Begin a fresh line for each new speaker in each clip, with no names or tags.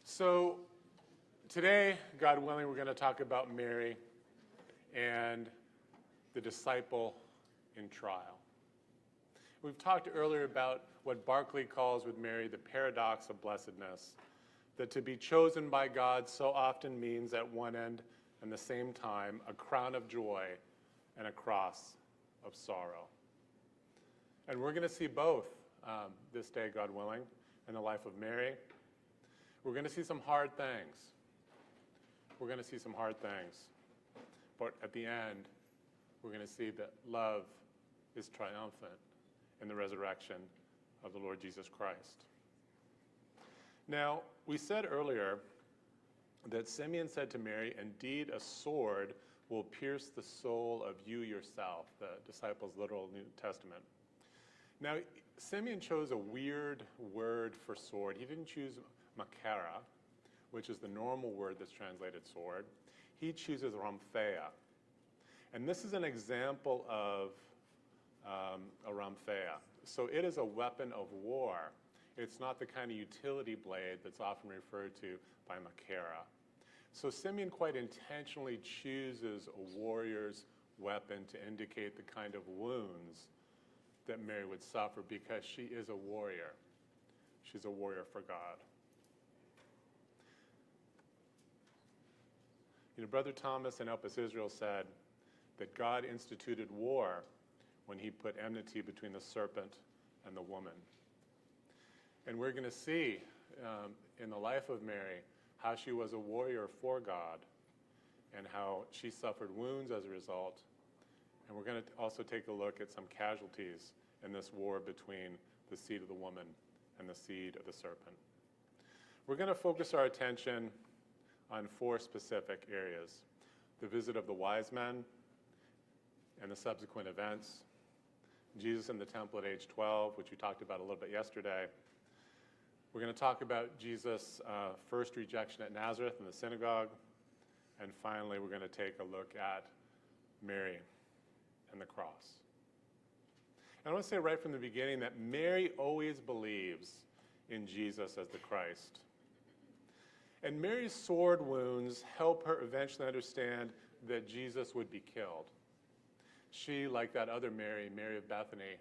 So today, God willing, we're going to talk about Mary and the disciple in trial. We've talked earlier about what Barclay calls with Mary the paradox of blessedness, that to be chosen by God so often means at one end and the same time a crown of joy and a cross of sorrow. And we're going to see both this day, God willing, in the life of Mary. We're going to see some hard things. We're going to see some hard things. But at the end, we're going to see that love is triumphant in the resurrection of the Lord Jesus Christ. Now, we said earlier that Simeon said to Mary, "Indeed, a sword will pierce the soul of you yourself," the disciples' literal New Testament. Now, Simeon chose a weird word for sword. He didn't choose makara, which is the normal word that's translated sword. He chooses ramphea. And this is an example of a ramphea. So it is a weapon of war. It's not the kind of utility blade that's often referred to by makara. So Simeon quite intentionally chooses a warrior's weapon to indicate the kind of wounds that Mary would suffer, because she is a warrior. She's a warrior for God. You know, Brother Thomas in Opus Israel said that God instituted war when he put enmity between the serpent and the woman. And we're going to see in the life of Mary how she was a warrior for God and how she suffered wounds as a result. And we're going to also take a look at some casualties in this war between the seed of the woman and the seed of the serpent. We're going to focus our attention on four specific areas: the visit of the wise men and the subsequent events, Jesus in the temple at age 12, which we talked about a little bit yesterday. We're going to talk about Jesus' first rejection at Nazareth in the synagogue. And finally, we're going to take a look at Mary and the cross. And I want to say right from the beginning that Mary always believes in Jesus as the Christ. And Mary's sword wounds help her eventually understand that Jesus would be killed. She, like that other Mary, Mary of Bethany,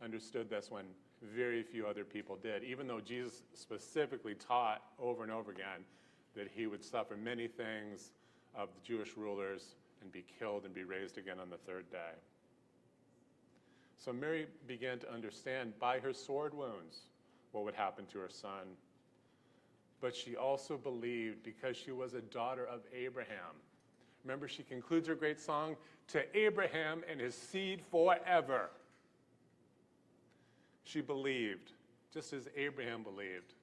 understood this when very few other people did, even though Jesus specifically taught over and over again that he would suffer many things of the Jewish rulers and be killed and be raised again on the third day. So Mary began to understand by her sword wounds what would happen to her son. But she also believed because she was a daughter of Abraham. Remember, she concludes her great song, "To Abraham and his seed forever." She believed, just as Abraham believed,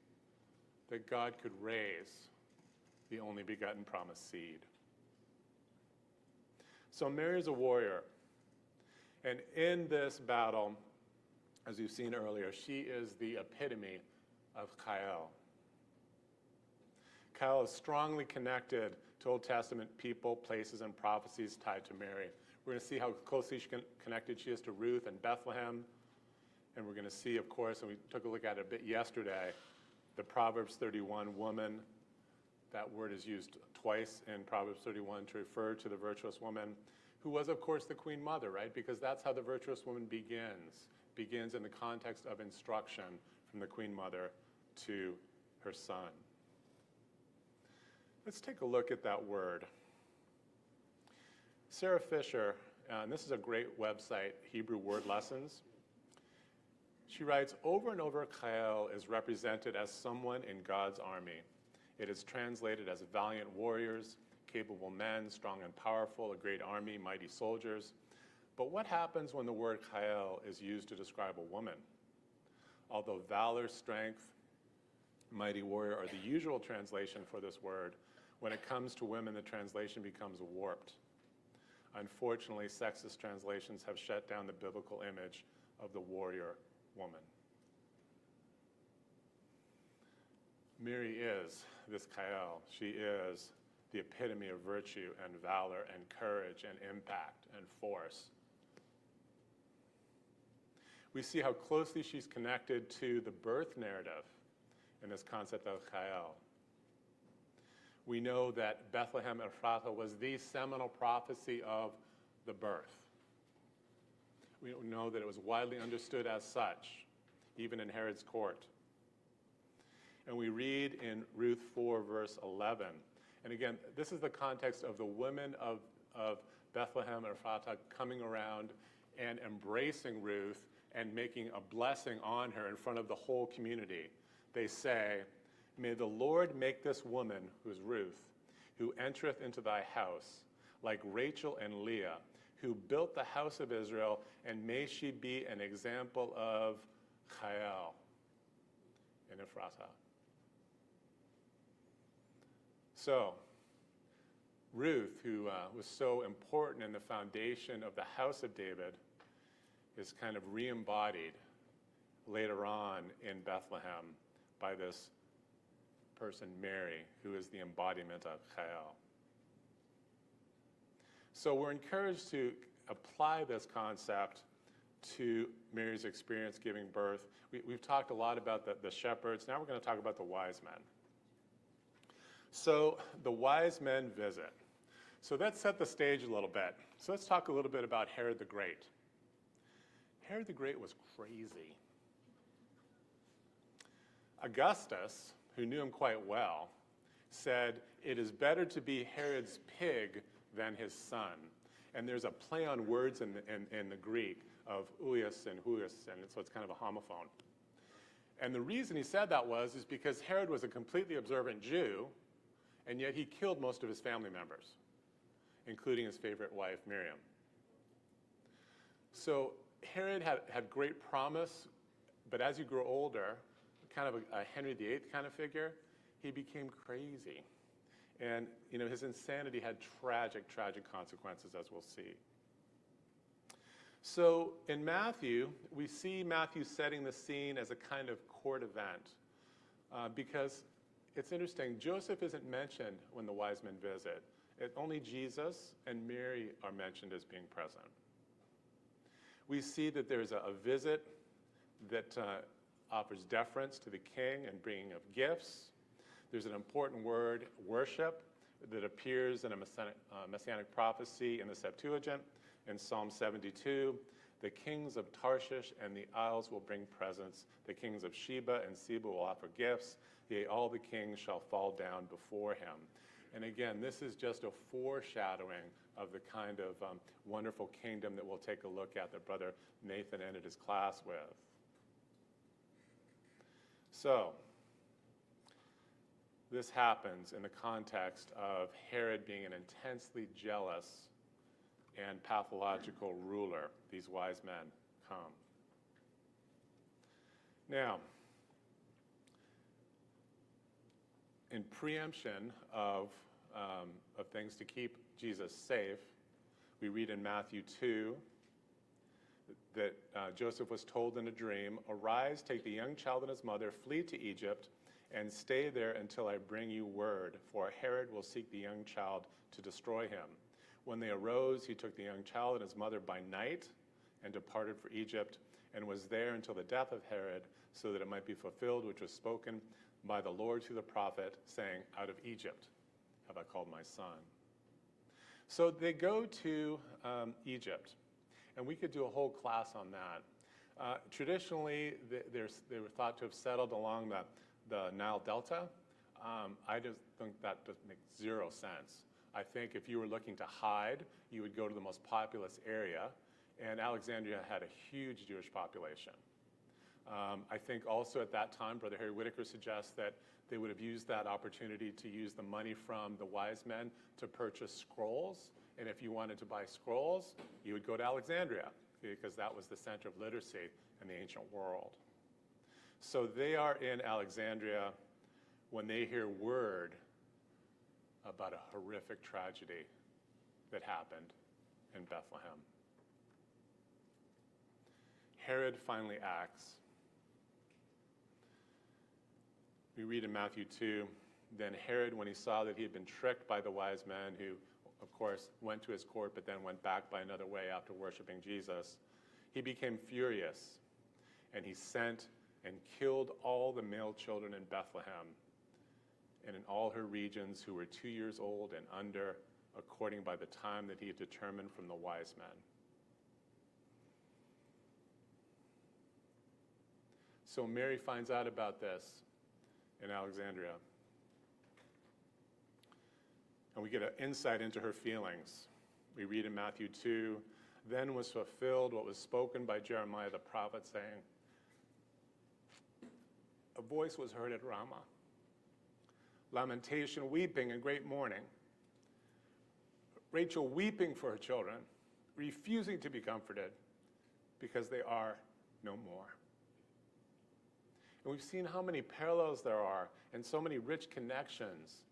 that God could raise the only begotten promised seed. So Mary is a warrior. And in this battle, as we've seen earlier, she is the epitome of Chayil. Chayil is strongly connected to Old Testament people, places, and prophecies tied to Mary. We're going to see how closely connected she is to Ruth and Bethlehem. And we're going to see, of course, and we took a look at it a bit yesterday, the Proverbs 31 woman. That word is used twice in Proverbs 31 to refer to the virtuous woman, who was, of course, the Queen Mother, right? Because that's how the virtuous woman begins in the context of instruction from the Queen Mother to her son. Let's take a look at that word. Sarah Fisher, and this is a great website, Hebrew Word Lessons. She writes, over and over, Chayil is represented as someone in God's army. It is translated as valiant warriors, capable men, strong and powerful, a great army, mighty soldiers. But what happens when the word Chayil is used to describe a woman? Although valor, strength, mighty warrior are the usual translation for this word, when it comes to women, the translation becomes warped. Unfortunately, sexist translations have shut down the biblical image of the warrior woman. Mary is this Chayil. She is the epitome of virtue and valor and courage and impact and force. we see how closely she's connected to the birth narrative in this concept of Chayil. We know that Bethlehem Ephrathah was the seminal prophecy of the birth. We know that it was widely understood as such, even in Herod's court. And we read in Ruth 4, verse 11. And again, this is the context of the women of Bethlehem Ephrathah coming around and embracing Ruth and making a blessing on her in front of the whole community. They say, "May the Lord make this woman," who's Ruth, "who entereth into thy house, like Rachel and Leah, who built the house of Israel, and may she be an example of Chayil in Ephrathah." So, Ruth, who was so important in the foundation of the house of David, is kind of re-embodied later on in Bethlehem by this person, Mary, who is the embodiment of Chayil. So we're encouraged to apply this concept to Mary's experience giving birth. We've talked a lot about the shepherds. Now we're going to talk about the wise men. So the wise men visit. So let's set the stage a little bit. So let's talk a little bit about Herod the Great. Herod the Great was crazy. Augustus, who knew him quite well, said, "It is better to be Herod's pig than his son." And there's a play on words in the Greek of ouios and huios, and so it's kind of a homophone. And the reason he said that is because Herod was a completely observant Jew, and yet he killed most of his family members, including his favorite wife, Miriam. So Herod had great promise, but as you grow older, kind of a Henry VIII kind of figure, he became crazy. And his insanity had tragic, tragic consequences, as we'll see. So in Matthew, we see Matthew setting the scene as a kind of court event, because it's interesting, Joseph isn't mentioned when the wise men visit. Only Jesus and Mary are mentioned as being present. We see that there's a visit that offers deference to the king and bringing of gifts. There's an important word, worship, that appears in a messianic prophecy in the Septuagint in Psalm 72. The kings of Tarshish and the isles will bring presents. The kings of Sheba and Seba will offer gifts. Yea, all the kings shall fall down before him. And again, this is just a foreshadowing of the kind of wonderful kingdom that we'll take a look at that Brother Nathan ended his class with. So, this happens in the context of Herod being an intensely jealous and pathological ruler. These wise men come. Now, in preemption of things to keep Jesus safe, we read in Matthew 2 that Joseph was told in a dream, "Arise, take the young child and his mother, flee to Egypt, and stay there until I bring you word, for Herod will seek the young child to destroy him." When they arose, he took the young child and his mother by night and departed for Egypt, and was there until the death of Herod, so that it might be fulfilled which was spoken by the Lord through the prophet, saying, "Out of Egypt have I called my son." So they go to Egypt, and we could do a whole class on that. Traditionally, they were thought to have settled along the Nile Delta. I just think that just makes zero sense. I think if you were looking to hide, you would go to the most populous area, and Alexandria had a huge Jewish population. I think also at that time, Brother Harry Whitaker suggests that they would have used that opportunity to use the money from the wise men to purchase scrolls, and if you wanted to buy scrolls, you would go to Alexandria, because that was the center of literacy in the ancient world. So they are in Alexandria when they hear word about a horrific tragedy that happened in Bethlehem. Herod finally acts. We read in Matthew 2, "Then Herod, when he saw that he had been tricked by the wise men, who, of course, went to his court but then went back by another way after worshiping Jesus, he became furious, And he sent and killed all the male children in Bethlehem and in all her regions who were 2 years old and under, according by the time that he had determined from the wise men. So Mary finds out about this in Alexandria. And we get an insight into her feelings. We read in Matthew 2, then was fulfilled what was spoken by Jeremiah the prophet, saying, a voice was heard at Ramah, lamentation, weeping, and great mourning. Rachel weeping for her children, refusing to be comforted because they are no more. And we've seen how many parallels there are and so many rich connections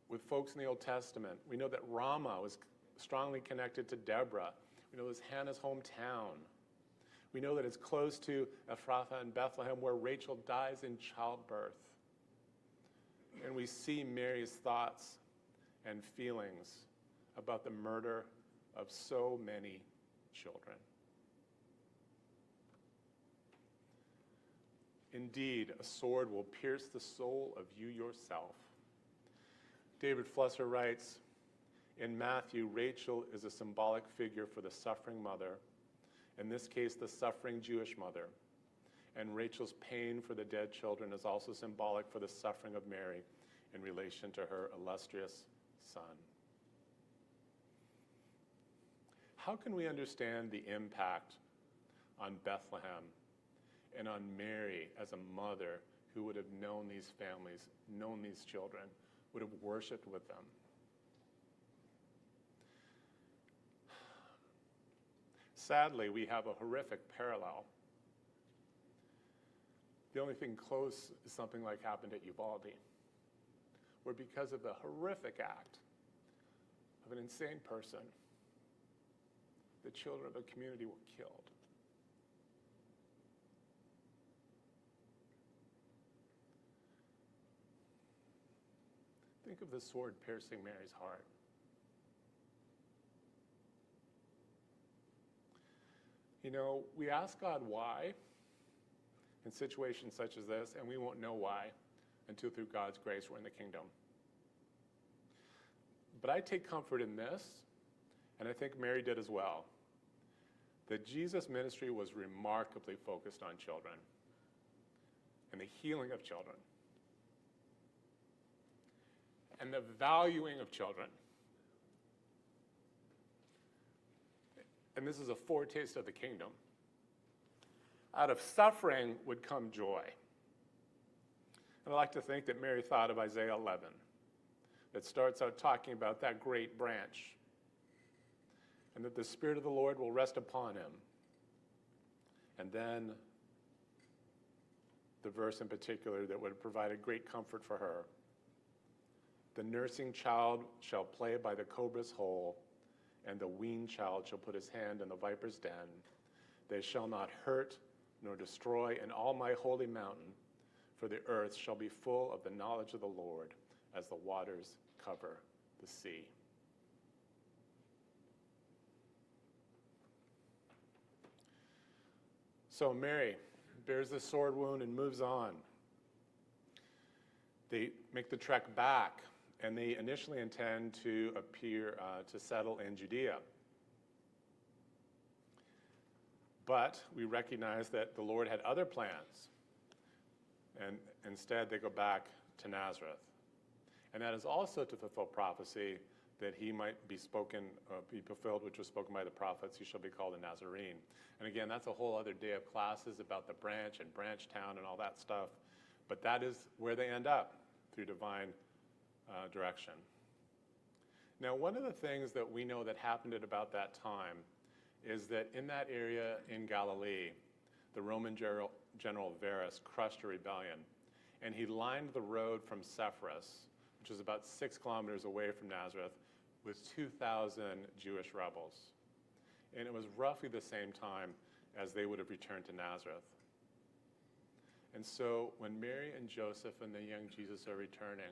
with folks in the Old Testament. We know that Ramah was strongly connected to Deborah. We know it was Hannah's hometown. We know that it's close to Ephrathah and Bethlehem, where Rachel dies in childbirth. And we see Mary's thoughts and feelings about the murder of so many children. Indeed, a sword will pierce the soul of you yourself. David Flusser writes, in Matthew, Rachel is a symbolic figure for the suffering mother, in this case, the suffering Jewish mother. And Rachel's pain for the dead children is also symbolic for the suffering of Mary in relation to her illustrious son. How can we understand the impact on Bethlehem and on Mary as a mother who would have known these families, known these children, would have worshiped with them? Sadly, we have a horrific parallel. The only thing close is something like happened at Uvalde, where because of the horrific act of an insane person, the children of the community were killed. Think of the sword piercing Mary's heart. You know, we ask God why in situations such as this, and we won't know why until through God's grace we're in the kingdom. But I take comfort in this, and I think Mary did as well, that Jesus' ministry was remarkably focused on children and the healing of children and the valuing of children. And this is a foretaste of the kingdom. Out of suffering would come joy. And I like to think that Mary thought of Isaiah 11, that starts out talking about that great branch, and that the Spirit of the Lord will rest upon him. And then the verse in particular that would provide a great comfort for her. The nursing child shall play by the cobra's hole, and the weaned child shall put his hand in the viper's den. They shall not hurt nor destroy in all my holy mountain, for the earth shall be full of the knowledge of the Lord as the waters cover the sea. So Mary bears the sword wound and moves on. They make the trek back, and they initially intend to to settle in Judea. But we recognize that the Lord had other plans, and instead they go back to Nazareth. And that is also to fulfill prophecy that he might be fulfilled, which was spoken by the prophets, he shall be called a Nazarene. And again, that's a whole other day of classes about the branch and branch town and all that stuff. But that is where they end up, through divine direction. Now, one of the things that we know that happened at about that time is that in that area in Galilee, the Roman general Varus crushed a rebellion, and he lined the road from Sepphoris, which is about 6 kilometers away from Nazareth, with 2,000 Jewish rebels. And it was roughly the same time as they would have returned to Nazareth. And so when Mary and Joseph and the young Jesus are returning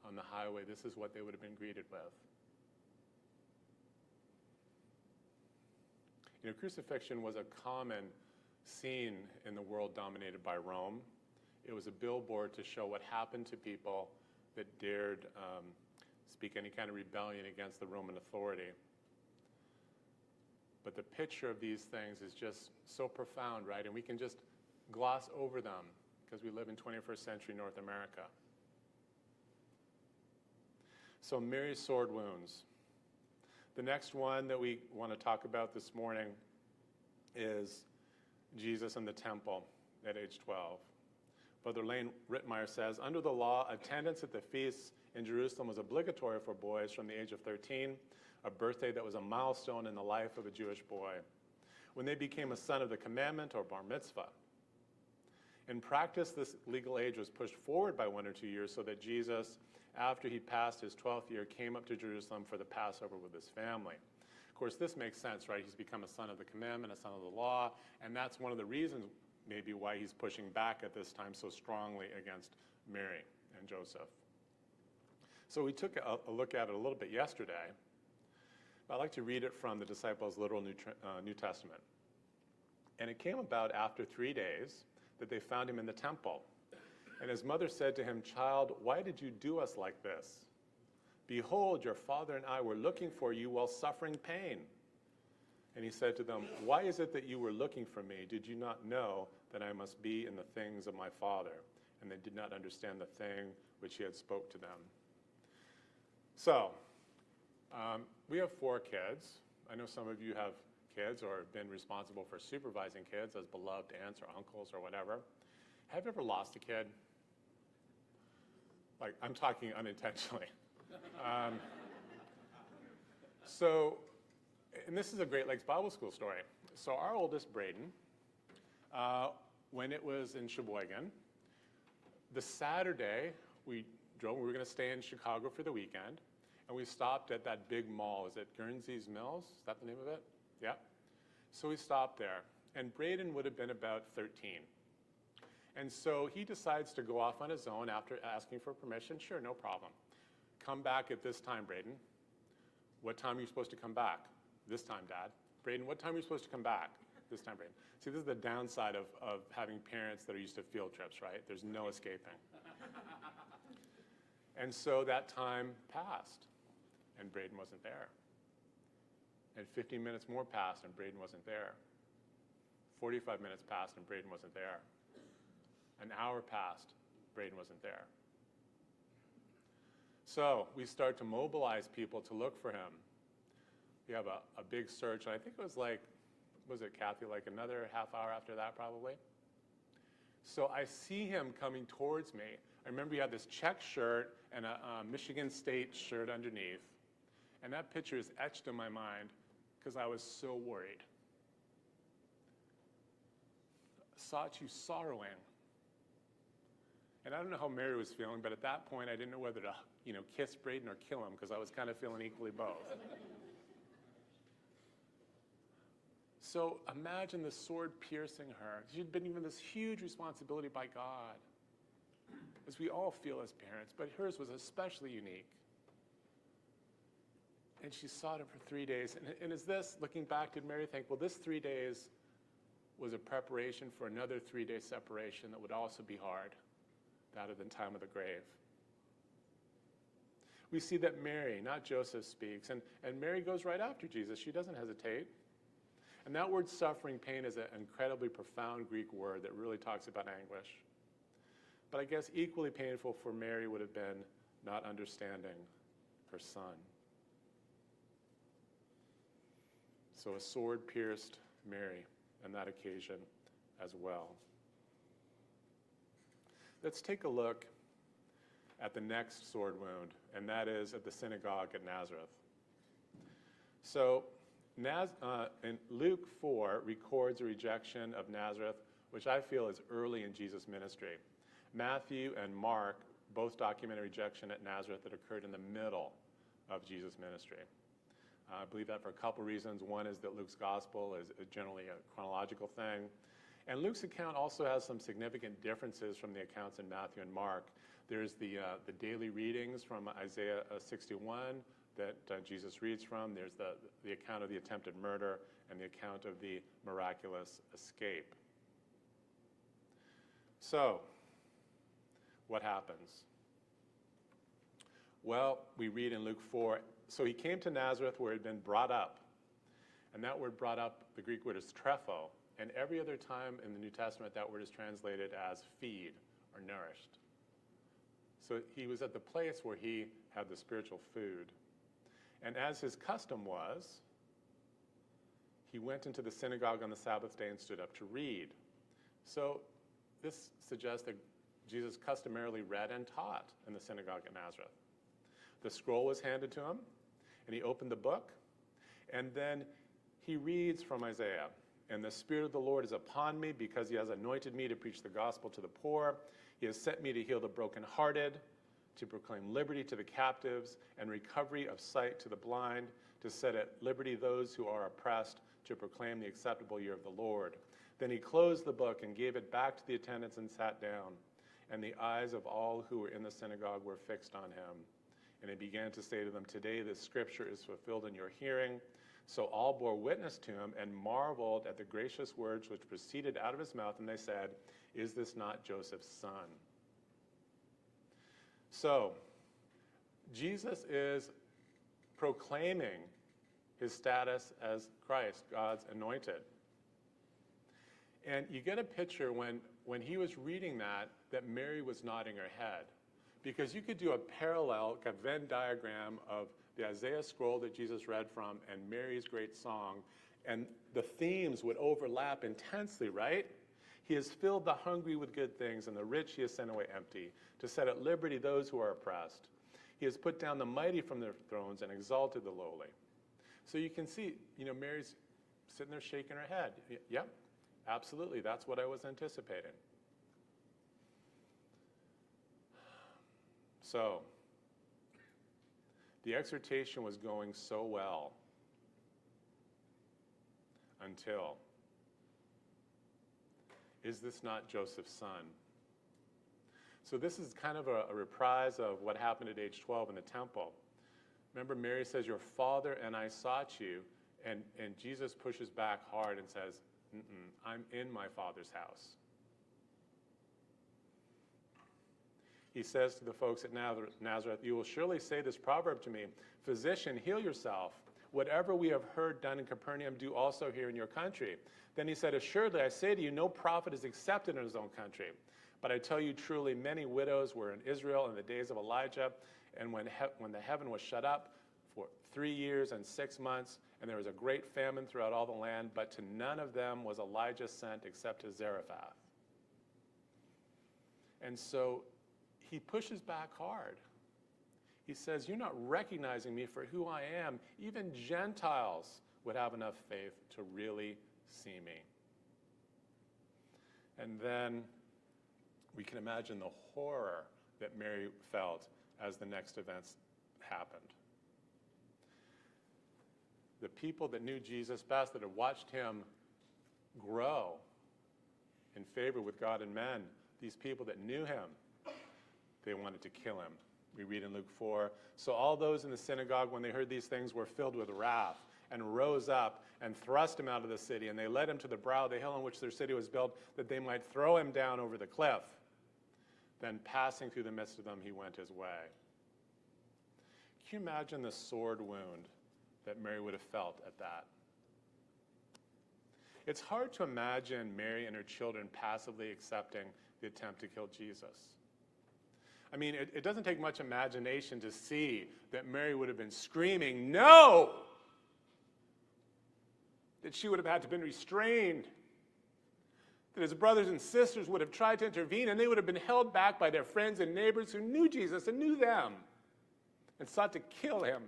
on the highway, this is what they would have been greeted with. You know, crucifixion was a common seen in the world dominated by Rome. It was a billboard to show what happened to people that dared speak any kind of rebellion against the Roman authority. But the picture of these things is just so profound, right? And we can just gloss over them because we live in 21st century North America. So Mary's sword wounds. The next one that we want to talk about this morning is Jesus in the temple at age 12. Brother Lane Rittmeyer says, under the law, attendance at the feasts in Jerusalem was obligatory for boys from the age of 13, a birthday that was a milestone in the life of a Jewish boy, when they became a son of the commandment or bar mitzvah. In practice, this legal age was pushed forward by 1 or 2 years so that Jesus, after he passed his 12th year, came up to Jerusalem for the Passover with his family. Of course, this makes sense, right? He's become a son of the commandment, a son of the law, and that's one of the reasons maybe why he's pushing back at this time so strongly against Mary and Joseph. So we took a look at it a little bit yesterday. I'd like to read it from the Disciples' Literal New Testament. And it came about after 3 days that they found him in the temple. And his mother said to him, "Child, why did you do us like this? Behold, your father and I were looking for you while suffering pain." And he said to them, "Why is it that you were looking for me? Did you not know that I must be in the things of my Father?" And they did not understand the thing which he had spoke to them. So, we have 4 kids. I know some of you have kids or have been responsible for supervising kids as beloved aunts or uncles or whatever. Have you ever lost a kid? Like, I'm talking unintentionally. And this is a Great Lakes Bible School story. So our oldest, Braden, when it was in Sheboygan, the Saturday we drove, we were going to stay in Chicago for the weekend, and we stopped at that big mall. Is it Guernsey's Mills? Is that the name of it? Yeah. So we stopped there, and Braden would have been about 13. And so he decides to go off on his own after asking for permission. Sure, no problem. Come back at this time, Braden. What time are you supposed to come back? This time, Dad. Braden, what time are you supposed to come back? This time, Braden. See, this is the downside of having parents that are used to field trips, right? There's no escaping. And so that time passed, and Braden wasn't there. And 15 minutes more passed, and Braden wasn't there. 45 minutes passed, and Braden wasn't there. An hour passed, Braden wasn't there. So we start to mobilize people to look for him. We have a big search, and I think it was like, was it Kathy, like another half hour after that probably? So I see him coming towards me. I remember he had this check shirt and a Michigan State shirt underneath. And that picture is etched in my mind because I was so worried. Saw you sorrowing. And I don't know how Mary was feeling, but at that point I didn't know whether to, kiss Braden or kill him because I was kind of feeling equally both. So imagine the sword piercing her. She'd been given this huge responsibility by God, as we all feel as parents, but hers was especially unique. And she sought him for 3 days. And is this, looking back, did Mary think, well, this 3 days was a preparation for another 3-day separation that would also be hard, that of the time of the grave? We see that Mary, not Joseph, speaks, and Mary goes right after Jesus. She doesn't hesitate. And that word suffering pain is an incredibly profound Greek word that really talks about anguish. But I guess equally painful for Mary would have been not understanding her son. So a sword pierced Mary on that occasion as well. Let's take a look at the next sword wound, and that is at the synagogue at Nazareth. So in Luke 4 records a rejection of Nazareth, which I feel is early in Jesus' ministry. Matthew and Mark both document a rejection at Nazareth that occurred in the middle of Jesus' ministry. I believe that for a couple reasons. One is that Luke's gospel is generally a chronological thing. And Luke's account also has some significant differences from the accounts in Matthew and Mark. There's the daily readings from Isaiah 61 that Jesus reads from. There's the account of the attempted murder and the account of the miraculous escape. So, what happens? Well, we read in Luke 4, so he came to Nazareth where he had been brought up. And that word brought up, the Greek word is trepho. And every other time in the New Testament, that word is translated as feed or nourished. So he was at the place where he had the spiritual food. And as his custom was, he went into the synagogue on the Sabbath day and stood up to read. So this suggests that Jesus customarily read and taught in the synagogue at Nazareth. The scroll was handed to him, and he opened the book, and then he reads from Isaiah. And the Spirit of the Lord is upon me because he has anointed me to preach the gospel to the poor. He has sent me to heal the brokenhearted, to proclaim liberty to the captives and recovery of sight to the blind, to set at liberty those who are oppressed, to proclaim the acceptable year of the Lord. Then he closed the book and gave it back to the attendants and sat down. And the eyes of all who were in the synagogue were fixed on him. And he began to say to them, today this scripture is fulfilled in your hearing. So all bore witness to him and marveled at the gracious words which proceeded out of his mouth. And they said, is this not Joseph's son? So Jesus is proclaiming his status as Christ, God's anointed. And you get a picture when he was reading that Mary was nodding her head. Because you could do a parallel, like a Venn diagram of the Isaiah scroll that Jesus read from and Mary's great song, and the themes would overlap intensely, right? He has filled the hungry with good things, and the rich he has sent away empty, to set at liberty those who are oppressed. He has put down the mighty from their thrones and exalted the lowly. So you can see, Mary's sitting there shaking her head. Yep, absolutely, that's what I was anticipating. So, the exhortation was going so well until, is this not Joseph's son? So this is kind of a reprise of what happened at age 12 in the temple. Remember, Mary says, your father and I sought you, and Jesus pushes back hard and says, I'm in my father's house. He says to the folks at Nazareth, you will surely say this proverb to me, physician, heal yourself. Whatever we have heard done in Capernaum, do also here in your country. Then he said, assuredly, I say to you, no prophet is accepted in his own country. But I tell you truly, many widows were in Israel in the days of Elijah, and when the heaven was shut up for 3 years and 6 months, and there was a great famine throughout all the land, but to none of them was Elijah sent except to Zarephath. And so he pushes back hard. He says, you're not recognizing me for who I am. Even Gentiles would have enough faith to really see me. And then we can imagine the horror that Mary felt as the next events happened. The people that knew Jesus best, that had watched him grow in favor with God and men, these people that knew him, they wanted to kill him. We read in Luke 4, so all those in the synagogue, when they heard these things, were filled with wrath and rose up and thrust him out of the city. And they led him to the brow of the hill on which their city was built, that they might throw him down over the cliff. Then passing through the midst of them, he went his way. Can you imagine the sword wound that Mary would have felt at that? It's hard to imagine Mary and her children passively accepting the attempt to kill Jesus. I mean, it doesn't take much imagination to see that Mary would have been screaming, no! That she would have had to have been restrained. That his brothers and sisters would have tried to intervene, and they would have been held back by their friends and neighbors who knew Jesus and knew them and sought to kill him.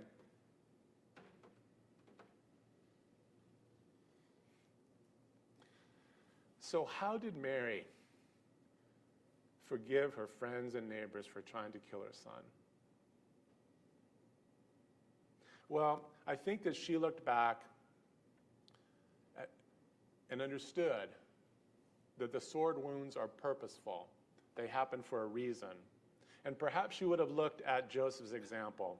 So how did Mary forgive her friends and neighbors for trying to kill her son? Well, I think that she looked back and understood that the sword wounds are purposeful. They happen for a reason. And perhaps she would have looked at Joseph's example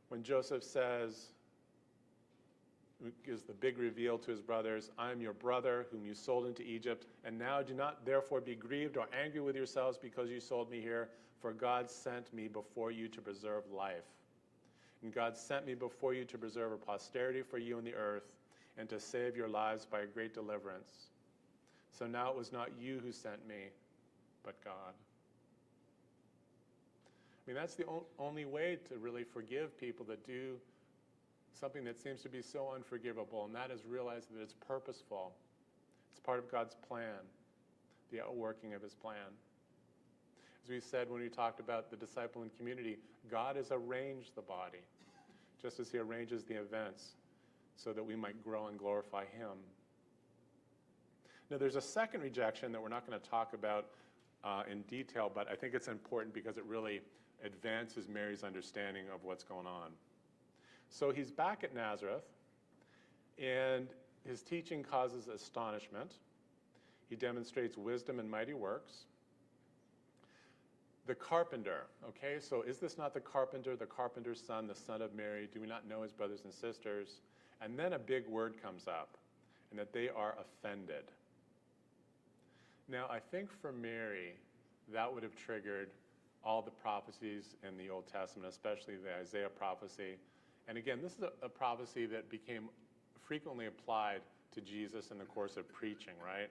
when Joseph says, gives the big reveal to his brothers. I am your brother whom you sold into Egypt, and now do not therefore be grieved or angry with yourselves because you sold me here, for God sent me before you to preserve life. And God sent me before you to preserve a posterity for you in the earth, and to save your lives by a great deliverance. So now it was not you who sent me, but God. I mean, that's the only way to really forgive people that do something that seems to be so unforgivable, and that is realize that it's purposeful. It's part of God's plan, the outworking of his plan. As we said when we talked about the discipling community, God has arranged the body, just as he arranges the events, so that we might grow and glorify him. Now, there's a second rejection that we're not going to talk about in detail, but I think it's important because it really advances Mary's understanding of what's going on. So he's back at Nazareth, and his teaching causes astonishment. He demonstrates wisdom and mighty works. The carpenter, okay, so is this not the carpenter's son, the son of Mary? Do we not know his brothers and sisters? And then a big word comes up, and that they are offended. Now, I think for Mary, that would have triggered all the prophecies in the Old Testament, especially the Isaiah prophecy. And again, this is a prophecy that became frequently applied to Jesus in the course of preaching, right?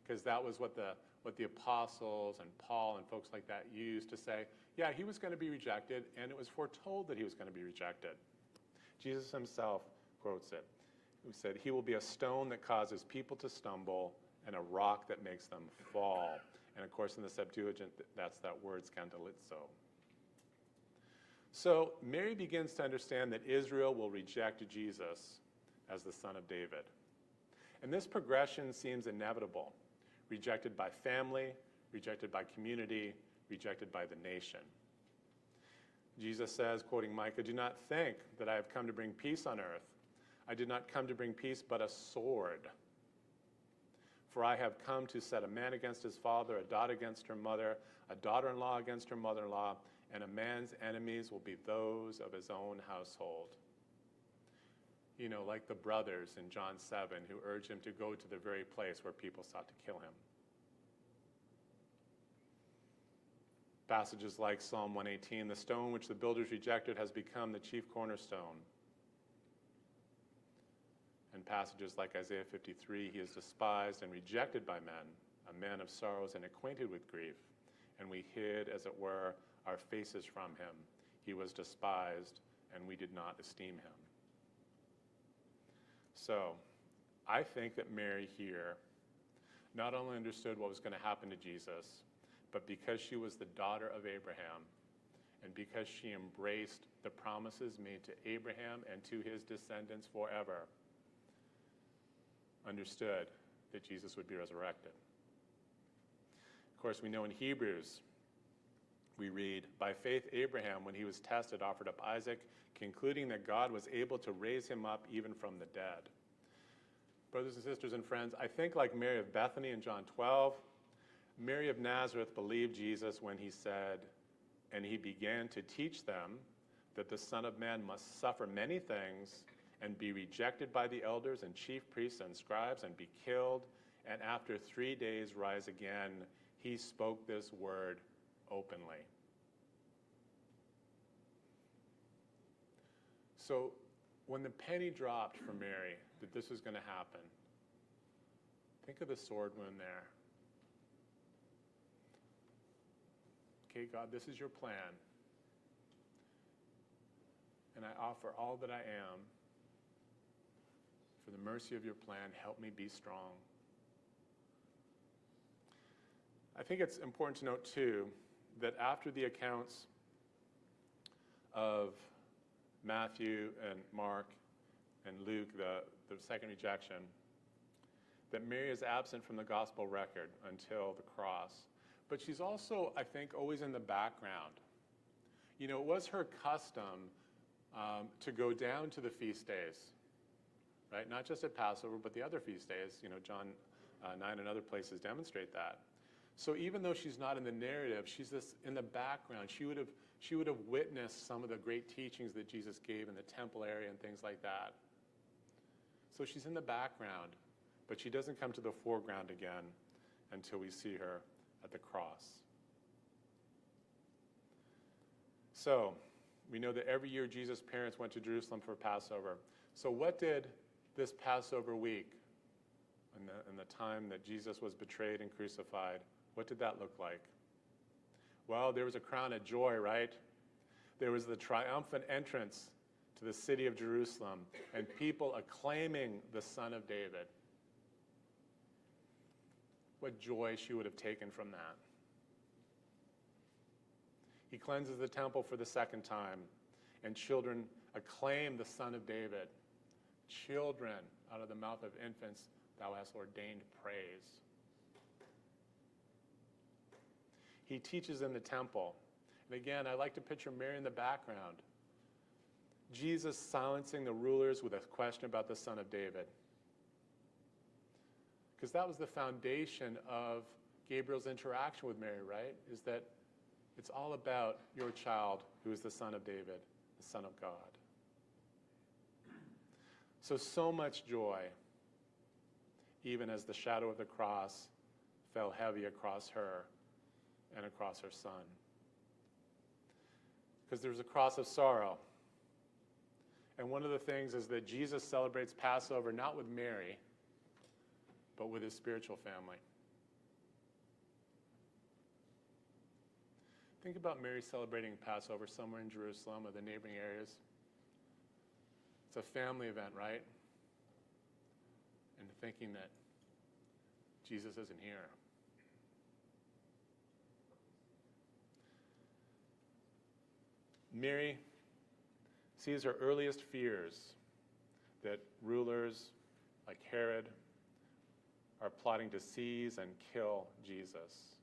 Because that was what the apostles and Paul and folks like that used to say, yeah, he was going to be rejected, and it was foretold that he was going to be rejected. Jesus himself quotes it. He said, he will be a stone that causes people to stumble and a rock that makes them fall. And of course, in the Septuagint, that's that word scandalizo. So Mary begins to understand that Israel will reject Jesus as the son of David. And this progression seems inevitable. Rejected by family, rejected by community, rejected by the nation. Jesus says, quoting Micah, do not think that I have come to bring peace on earth. I did not come to bring peace, but a sword. For I have come to set a man against his father, a daughter against her mother, a daughter-in-law against her mother-in-law, and a man's enemies will be those of his own household. You know, like the brothers in John 7 who urged him to go to the very place where people sought to kill him. Passages like Psalm 118, the stone which the builders rejected has become the chief cornerstone. And passages like Isaiah 53, he is despised and rejected by men, a man of sorrows and acquainted with grief. And we hid, as it were, our faces from him. He was despised, and we did not esteem him. So, I think that Mary here not only understood what was going to happen to Jesus, but because she was the daughter of Abraham, and because she embraced the promises made to Abraham and to his descendants forever, understood that Jesus would be resurrected. Of course, we know in Hebrews, we read, by faith Abraham, when he was tested, offered up Isaac, concluding that God was able to raise him up even from the dead. Brothers and sisters and friends, I think like Mary of Bethany in John 12, Mary of Nazareth believed Jesus when he said, and he began to teach them that the Son of Man must suffer many things and be rejected by the elders and chief priests and scribes and be killed, and after 3 days rise again. He spoke this word openly. So when the penny dropped for Mary that this was going to happen, think of the sword wound there. Okay, God, this is your plan. And I offer all that I am for the mercy of your plan. Help me be strong. I think it's important to note, too, that after the accounts of Matthew and Mark and Luke, the second rejection, that Mary is absent from the gospel record until the cross. But she's also, I think, always in the background. You know, it was her custom to go down to the feast days, right? Not just at Passover, but the other feast days. You know, John 9 and other places demonstrate that. So even though she's not in the narrative, she's this in the background. She would have witnessed some of the great teachings that Jesus gave in the temple area and things like that. So she's in the background, but she doesn't come to the foreground again until we see her at the cross. So we know that every year Jesus' parents went to Jerusalem for Passover. So what did this Passover week, in the time that Jesus was betrayed and crucified, what did that look like? Well, there was a crown of joy, right? There was the triumphant entrance to the city of Jerusalem and people acclaiming the Son of David. What joy she would have taken from that. He cleanses the temple for the second time, and children acclaim the Son of David. Children, out of the mouth of infants, thou hast ordained praise. He teaches in the temple. And again, I like to picture Mary in the background. Jesus silencing the rulers with a question about the Son of David. Because that was the foundation of Gabriel's interaction with Mary, right? Is that it's all about your child who is the Son of David, the Son of God. So much joy, even as the shadow of the cross fell heavy across her and across her son. Because there's a cross of sorrow. And one of the things is that Jesus celebrates Passover not with Mary, but with his spiritual family. Think about Mary celebrating Passover somewhere in Jerusalem or the neighboring areas. It's a family event, right? And thinking that Jesus isn't here. Mary sees her earliest fears that rulers like Herod are plotting to seize and kill Jesus.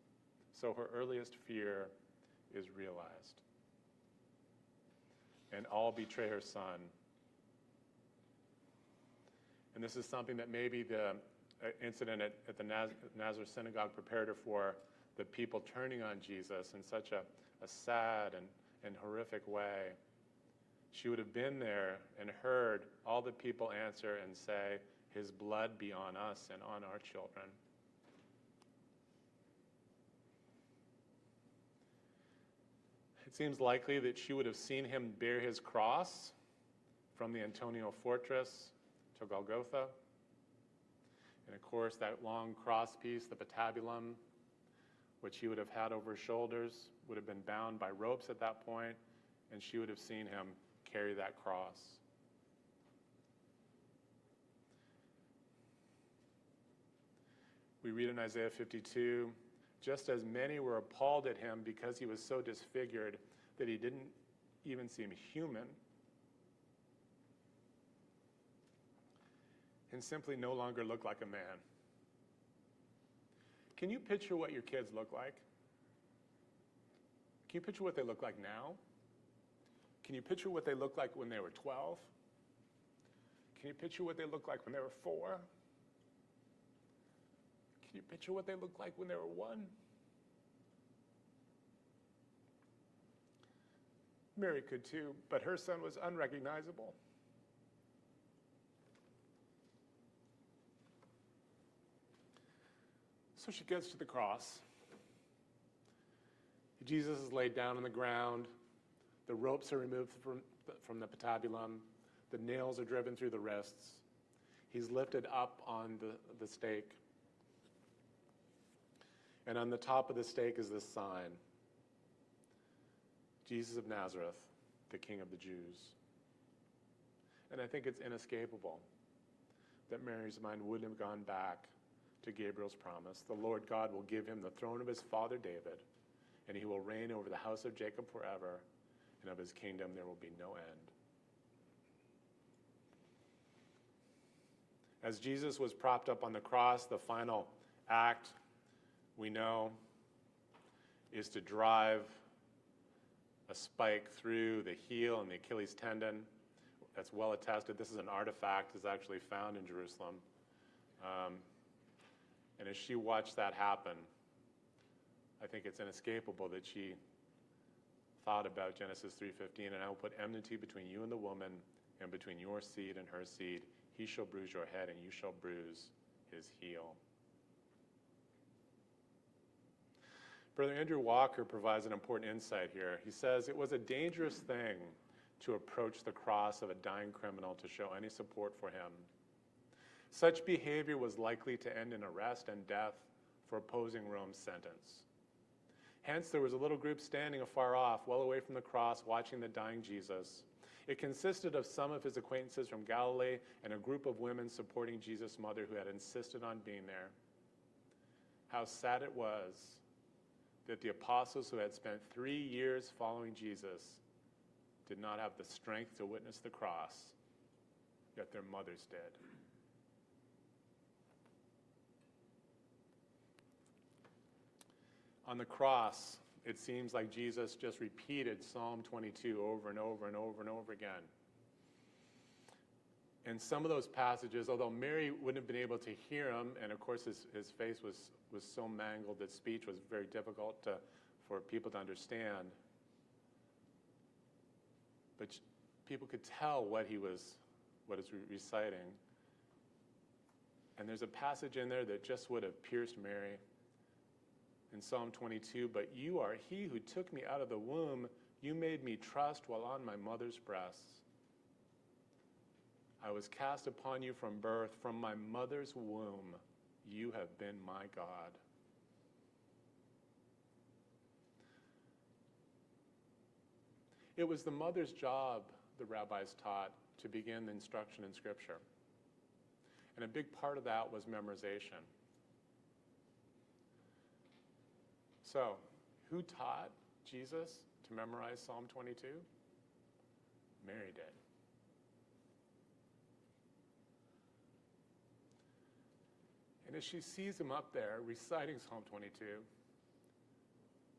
So her earliest fear is realized. And all betray her son. And this is something that maybe the incident at the Nazareth synagogue prepared her for, the people turning on Jesus in such a sad and horrific way. She would have been there and heard all the people answer and say, his blood be on us and on our children. It seems likely that she would have seen him bear his cross from the Antonia fortress to Golgotha. And of course, that long cross piece, the patabulum, which he would have had over his shoulders, would have been bound by ropes at that point, and she would have seen him carry that cross. We read in Isaiah 52, just as many were appalled at him because he was so disfigured that he didn't even seem human, and simply no longer looked like a man. Can you picture what your kids look like? Can you picture what they look like now? Can you picture what they looked like when they were 12? Can you picture what they looked like when they were 4? Can you picture what they looked like when they were 1? Mary could too, but her son was unrecognizable. So she gets to the cross. Jesus is laid down on the ground. The ropes are removed from the patabulum. The nails are driven through the wrists. He's lifted up on the stake. And on the top of the stake is this sign: Jesus of Nazareth, the King of the Jews. And I think it's inescapable that Mary's mind wouldn't have gone back to Gabriel's promise. The Lord God will give him the throne of his father David, and he will reign over the house of Jacob forever, and of his kingdom there will be no end. As Jesus was propped up on the cross, the final act, we know, is to drive a spike through the heel and the Achilles tendon. That's well attested. This is an artifact that's actually found in Jerusalem. And as she watched that happen, I think it's inescapable that she thought about Genesis 3:15, and I will put enmity between you and the woman, and between your seed and her seed. He shall bruise your head, and you shall bruise his heel. Brother Andrew Walker provides an important insight here. He says, it was a dangerous thing to approach the cross of a dying criminal to show any support for him. Such behavior was likely to end in arrest and death for opposing Rome's sentence. Hence, there was a little group standing afar off, well away from the cross, watching the dying Jesus. It consisted of some of his acquaintances from Galilee and a group of women supporting Jesus' mother who had insisted on being there. How sad it was that the apostles who had spent 3 years following Jesus did not have the strength to witness the cross, yet their mothers did. On the cross, it seems like Jesus just repeated Psalm 22 over and over and over and over again. And some of those passages, although Mary wouldn't have been able to hear him, and of course his face was so mangled that speech was very difficult for people to understand, but people could tell what he was reciting. And there's a passage in there that just would have pierced Mary. In Psalm 22, but you are he who took me out of the womb. You made me trust while on my mother's breasts. I was cast upon you from birth. From my mother's womb, you have been my God. It was the mother's job, the rabbis taught, to begin the instruction in Scripture. And a big part of that was memorization. So, who taught Jesus to memorize Psalm 22? Mary did. And as she sees him up there reciting Psalm 22,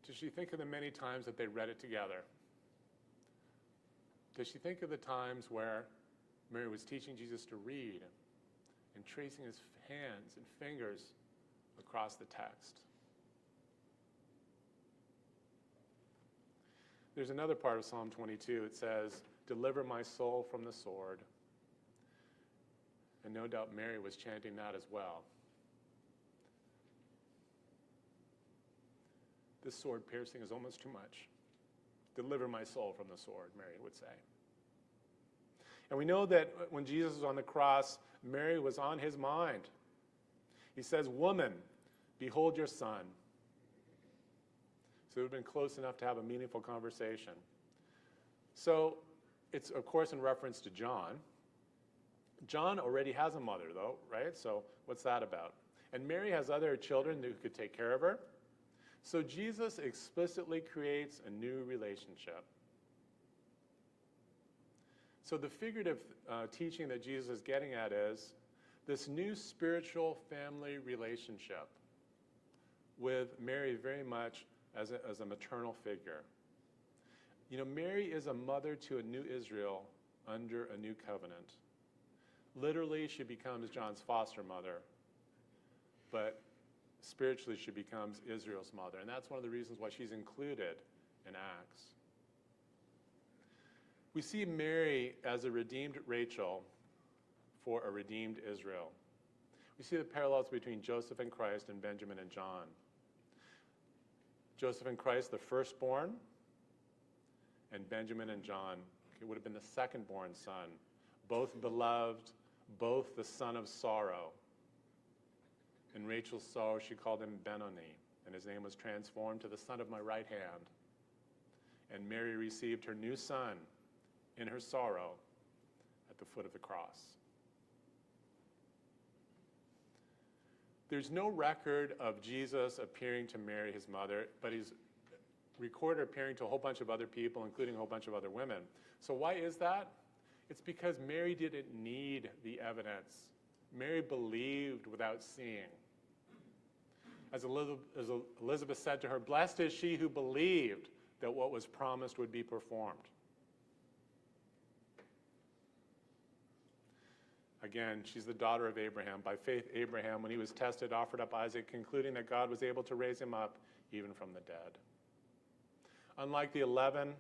does she think of the many times that they read it together? Does she think of the times where Mary was teaching Jesus to read and tracing his hands and fingers across the text? There's another part of Psalm 22. It says, deliver my soul from the sword. And no doubt Mary was chanting that as well. This sword piercing is almost too much. Deliver my soul from the sword, Mary would say. And we know that when Jesus was on the cross, Mary was on his mind. He says, woman, behold your son. So it would have been close enough to have a meaningful conversation. So it's, of course, in reference to John. John already has a mother, though, right? So what's that about? And Mary has other children who could take care of her. So Jesus explicitly creates a new relationship. So the figurative teaching that Jesus is getting at is this new spiritual family relationship with Mary very much as a maternal figure. You know, Mary is a mother to a new Israel under a new covenant. Literally, she becomes John's foster mother, but spiritually she becomes Israel's mother. And that's one of the reasons why she's included in Acts. We see Mary as a redeemed Rachel for a redeemed Israel. We see the parallels between Joseph and Christ and Benjamin and John. Joseph and Christ, the firstborn, and Benjamin and John, it would have been the second-born son, both beloved, both the son of sorrow. In Rachel's sorrow, she called him Benoni, and his name was transformed to the son of my right hand. And Mary received her new son in her sorrow at the foot of the cross. There's no record of Jesus appearing to Mary, his mother, but he's recorded appearing to a whole bunch of other people, including a whole bunch of other women. So why is that? It's because Mary didn't need the evidence. Mary believed without seeing. As Elizabeth said to her, blessed is she who believed that what was promised would be performed. Again, she's the daughter of Abraham. By faith, Abraham, when he was tested, offered up Isaac, concluding that God was able to raise him up even from the dead. Unlike the 11,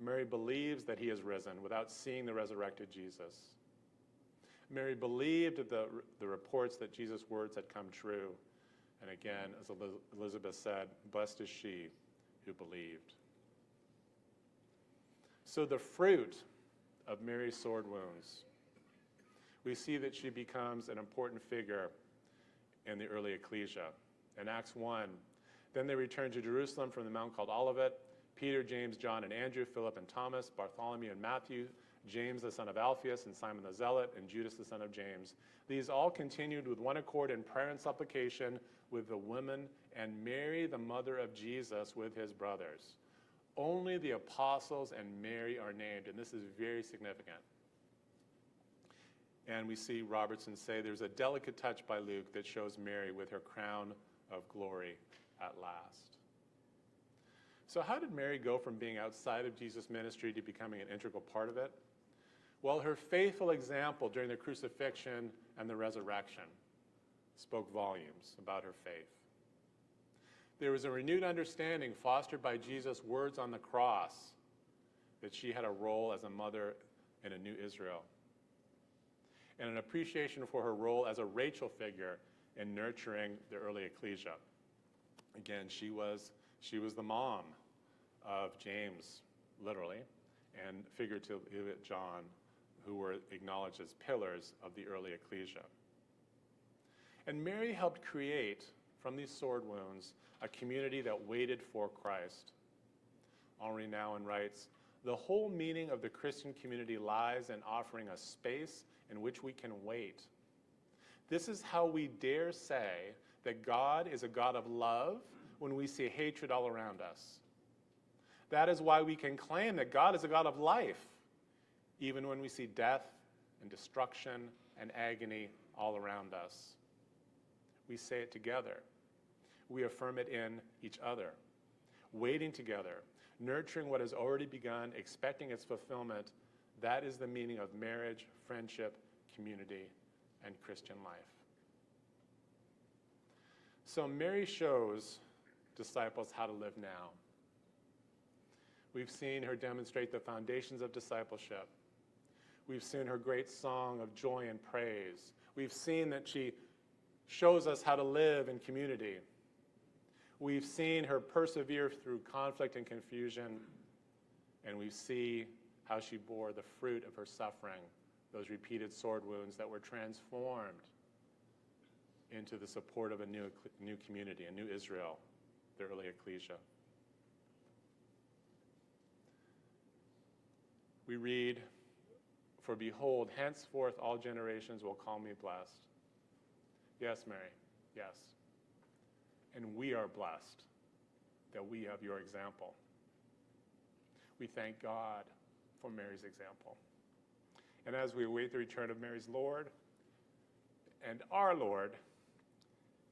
Mary believes that he is risen without seeing the resurrected Jesus. Mary believed the reports that Jesus' words had come true. And again, as Elizabeth said, blessed is she who believed. So the fruit of Mary's sword wounds, we see that she becomes an important figure in the early ecclesia. In Acts 1, then they returned to Jerusalem from the mount called Olivet. Peter, James, John, and Andrew, Philip and Thomas, Bartholomew and Matthew, James the son of Alphaeus, and Simon the Zealot, and Judas the son of James. These all continued with one accord in prayer and supplication with the women, and Mary, the mother of Jesus, with his brothers. Only the apostles and Mary are named, and this is very significant. And we see Robertson say there's a delicate touch by Luke that shows Mary with her crown of glory at last. So how did Mary go from being outside of Jesus' ministry to becoming an integral part of it? Well, her faithful example during the crucifixion and the resurrection spoke volumes about her faith. There was a renewed understanding fostered by Jesus' words on the cross that she had a role as a mother in a new Israel, and an appreciation for her role as a Rachel figure in nurturing the early ecclesia. Again, she was the mom of James, literally, and figuratively John, who were acknowledged as pillars of the early ecclesia. And Mary helped create, from these sword wounds, a community that waited for Christ. Henri Nouwen writes, the whole meaning of the Christian community lies in offering a space in which we can wait. This is how we dare say that God is a God of love when we see hatred all around us. That is why we can claim that God is a God of life, even when we see death and destruction and agony all around us. We say it together. We affirm it in each other, waiting together, nurturing what has already begun, expecting its fulfillment. That is the meaning of marriage, friendship, community, and Christian life. So Mary shows disciples how to live now. We've seen her demonstrate the foundations of discipleship. We've seen her great song of joy and praise. We've seen that she shows us how to live in community. We've seen her persevere through conflict and confusion, and we see how she bore the fruit of her suffering, those repeated sword wounds that were transformed into the support of a new community, a new Israel, the early ecclesia. We read, for behold, henceforth all generations will call me blessed. Yes, Mary, yes. And we are blessed that we have your example. We thank God for Mary's example. And as we await the return of Mary's Lord and our Lord,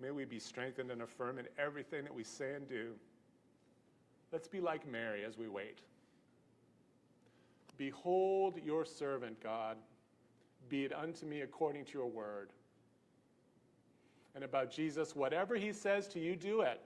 may we be strengthened and affirmed in everything that we say and do. Let's be like Mary as we wait. Behold your servant, God. Be it unto me according to your word. And about Jesus, whatever he says to you, do it.